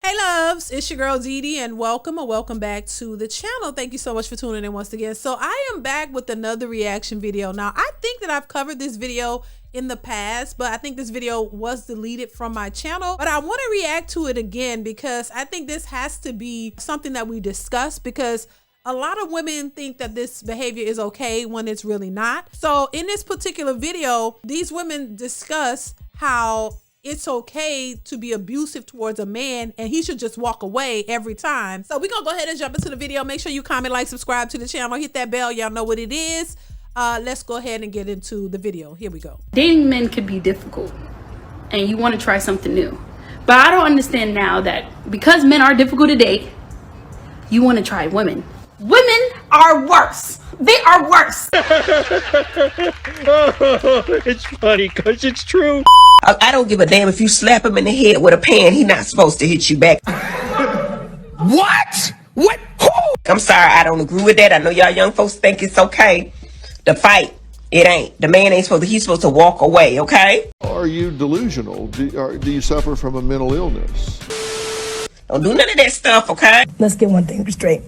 Hey loves, it's your girl DeeDee and welcome back to the channel. Thank you so much for tuning in once again. So I am back with another reaction video. Now I think that I've covered this video in the past, but I think this video was deleted from my channel, but I want to react to it again because I think this has to be something that we discuss, because a lot of women think that this behavior is okay when it's really not. So in this particular video, these women discuss how it's okay to be abusive towards a man and he should just walk away every time. So we're gonna go ahead and jump into the video. Make sure you comment, like, subscribe to the channel, hit that bell. Y'all know what it is. Let's go ahead and get into the video. Here we go. Dating men can be difficult and you want to try something new. But I don't understand now that because men are difficult to date, you want to try women. Women are worse. They are worse. It's funny because it's true. I don't give a damn if you slap him in the head with a pan. He's not supposed to hit you back. What? What? Who? I'm sorry, I don't agree with that. I know y'all young folks think it's okay to fight. It ain't. The man ain't supposed to, he's supposed to walk away, okay? Are you delusional? Do you suffer from a mental illness? Don't do none of that stuff, okay? Let's get one thing straight.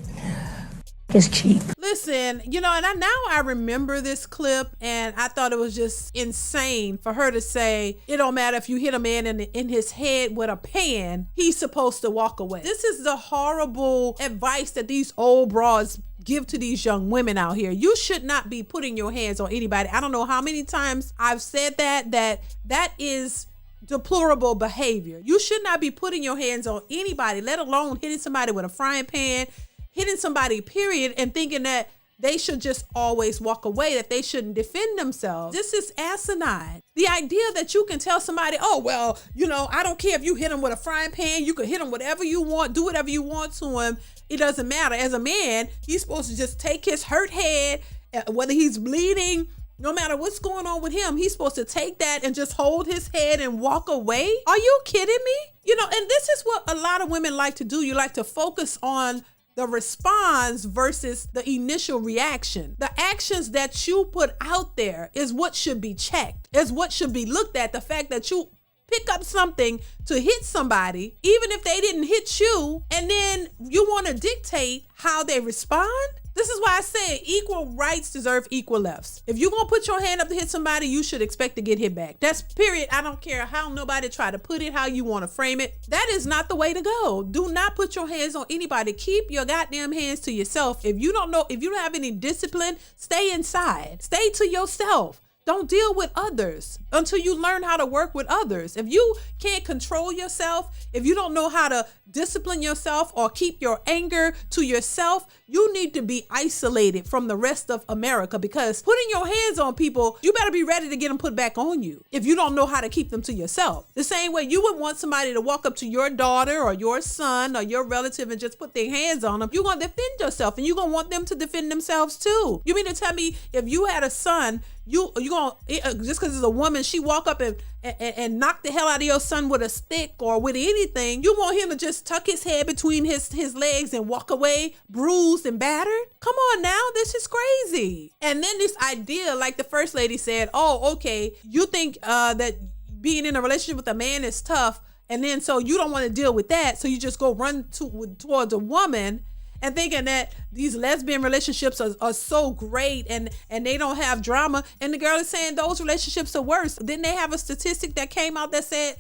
It's cheap. Listen, you know, and now I remember this clip and I thought it was just insane for her to say, it don't matter if you hit a man in his head with a pan, he's supposed to walk away. This is the horrible advice that these old broads give to these young women out here. You should not be putting your hands on anybody. I don't know how many times I've said that is deplorable behavior. You should not be putting your hands on anybody, let alone hitting somebody with a frying pan, hitting somebody, period, and thinking that they should just always walk away, that they shouldn't defend themselves. This is asinine. The idea that you can tell somebody, oh, well, you know, I don't care if you hit him with a frying pan, you can hit him whatever you want, do whatever you want to him. It doesn't matter. As a man, he's supposed to just take his hurt head, whether he's bleeding, no matter what's going on with him, he's supposed to take that and just hold his head and walk away. Are you kidding me? You know, and this is what a lot of women like to do. You like to focus on the response versus the initial reaction. The actions that you put out there is what should be checked, is what should be looked at. The fact that you pick up something to hit somebody, even if they didn't hit you, and then you want to dictate how they respond. This is why I say equal rights deserve equal lefts. If you're gonna put your hand up to hit somebody, you should expect to get hit back. That's period. I don't care how nobody try to put it, how you want to frame it. That is not the way to go. Do not put your hands on anybody. Keep your goddamn hands to yourself. If you don't have any discipline, stay inside. Stay to yourself. Don't deal with others until you learn how to work with others. If you can't control yourself, if you don't know how to discipline yourself or keep your anger to yourself, you need to be isolated from the rest of America, because putting your hands on people, you better be ready to get them put back on you if you don't know how to keep them to yourself. The same way you would want somebody to walk up to your daughter or your son or your relative and just put their hands on them, you're going to defend yourself and you're going to want them to defend themselves too. You mean to tell me if you had a son, you gonna, just because it's a woman, she walk up and knock the hell out of your son with a stick or with anything, you want him to just tuck his head between his legs and walk away bruised and battered? Come on now, this is crazy. And then this idea, like the first lady said, oh, okay, you think that being in a relationship with a man is tough, and then so you don't want to deal with that, so you just go run towards a woman and thinking that these lesbian relationships are so great and they don't have drama. And the girl is saying those relationships are worse. Didn't they have a statistic that came out that said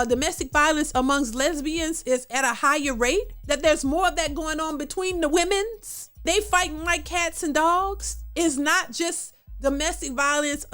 domestic violence amongst lesbians is at a higher rate? That there's more of that going on between the women's? They fighting like cats and dogs. It's not just domestic violence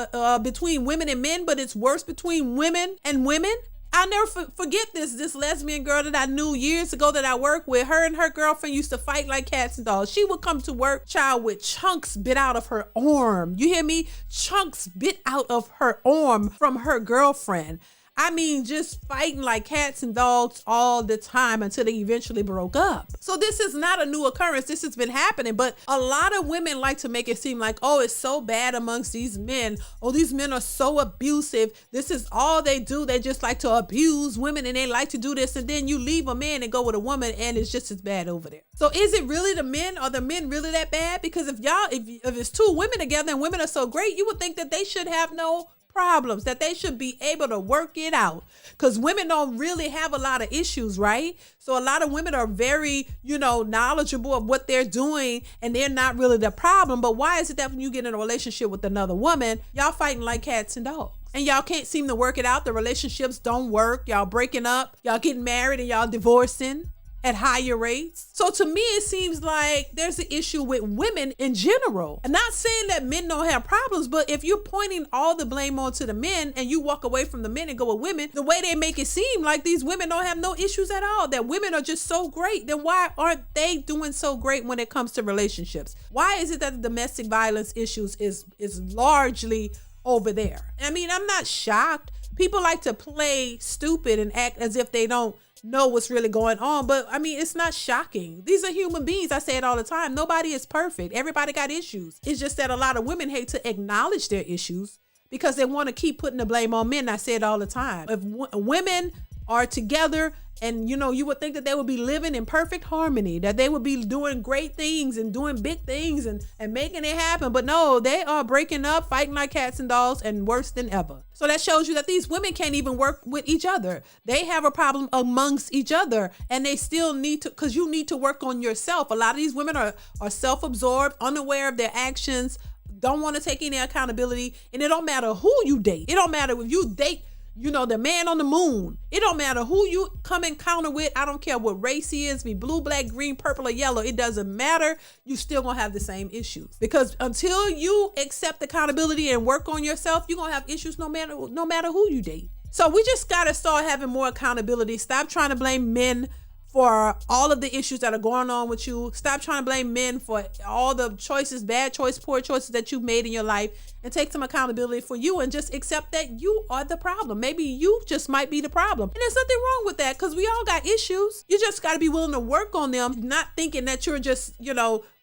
between women and men, but it's worse between women and women. I'll never forget this lesbian girl that I knew years ago that I worked with. Her and her girlfriend used to fight like cats and dogs. She would come to work, child, with chunks bit out of her arm. You hear me? Chunks bit out of her arm from her girlfriend. I mean, just fighting like cats and dogs all the time until they eventually broke up. So this is not a new occurrence. This has been happening, but a lot of women like to make it seem like, oh, it's so bad amongst these men. Oh, these men are so abusive. This is all they do. They just like to abuse women and they like to do this. And then you leave a man and go with a woman and it's just as bad over there. So is it really the men? Are the men really that bad? Because if it's two women together and women are so great, you would think that they should have no problems, that they should be able to work it out. Because women don't really have a lot of issues, right? So a lot of women are very, knowledgeable of what they're doing, and they're not really the problem. But why is it that when you get in a relationship with another woman, y'all fighting like cats and dogs? And y'all can't seem to work it out. The relationships don't work. Y'all breaking up. Y'all getting married and y'all divorcing at higher rates. So to me, it seems like there's an issue with women in general. I'm not saying that men don't have problems, but if you're pointing all the blame onto the men and you walk away from the men and go with women, the way they make it seem like these women don't have no issues at all, that women are just so great, then why aren't they doing so great when it comes to relationships? Why is it that the domestic violence issues is largely over there? I mean, I'm not shocked. People like to play stupid and act as if they don't know what's really going on, but I mean, it's not shocking. These are human beings. I say it all the time. Nobody is perfect. Everybody got issues. It's just that a lot of women hate to acknowledge their issues because they want to keep putting the blame on men. I say it all the time. If women are together and you would think that they would be living in perfect harmony, that they would be doing great things and doing big things and making it happen. But no, they are breaking up, fighting like cats and dogs, and worse than ever. So that shows you that these women can't even work with each other. They have a problem amongst each other, and they still need to, because you need to work on yourself. A lot of these women are self-absorbed, unaware of their actions, don't want to take any accountability. And it don't matter who you date. It don't matter if you date the man on the moon. It don't matter who you come encounter with. I don't care what race he is, be blue, black, green, purple, or yellow. It doesn't matter. You still gonna have the same issues, because until you accept accountability and work on yourself, you're gonna have issues no matter who you date. So we just gotta start having more accountability. Stop trying to blame men for all of the issues that are going on with you. Stop trying to blame men for all the choices, bad choices, poor choices that you've made in your life, and take some accountability for you and just accept that you are the problem. Maybe you just might be the problem. And there's nothing wrong with that, because we all got issues. You just got to be willing to work on them, not thinking that you're just,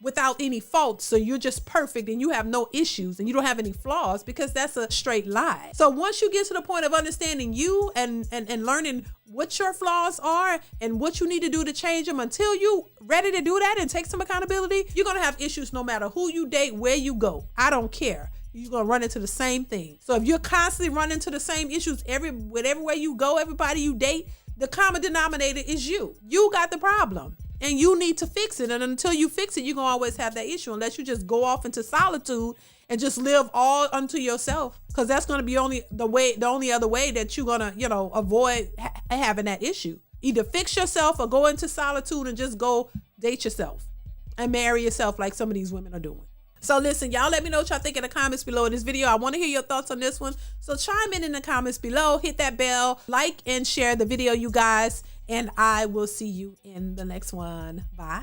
without any faults. So you're just perfect and you have no issues and you don't have any flaws, because that's a straight lie. So once you get to the point of understanding you and learning what your flaws are and what you need to do to change them, until you ready to do that and take some accountability, you're going to have issues no matter who you date, where you go. I don't care. You're going to run into the same thing. So if you're constantly running into the same issues whatever way you go, everybody you date, the common denominator is you. You got the problem and you need to fix it. And until you fix it, you're going to always have that issue, unless you just go off into solitude and just live all unto yourself. Because that's going to be the only other way that you're going to, avoid having that issue. Either fix yourself or go into solitude and just go date yourself and marry yourself like some of these women are doing. So listen, y'all, let me know what y'all think in the comments below in this video. I want to hear your thoughts on this one. So chime in the comments below, hit that bell, like and share the video, you guys, and I will see you in the next one. Bye.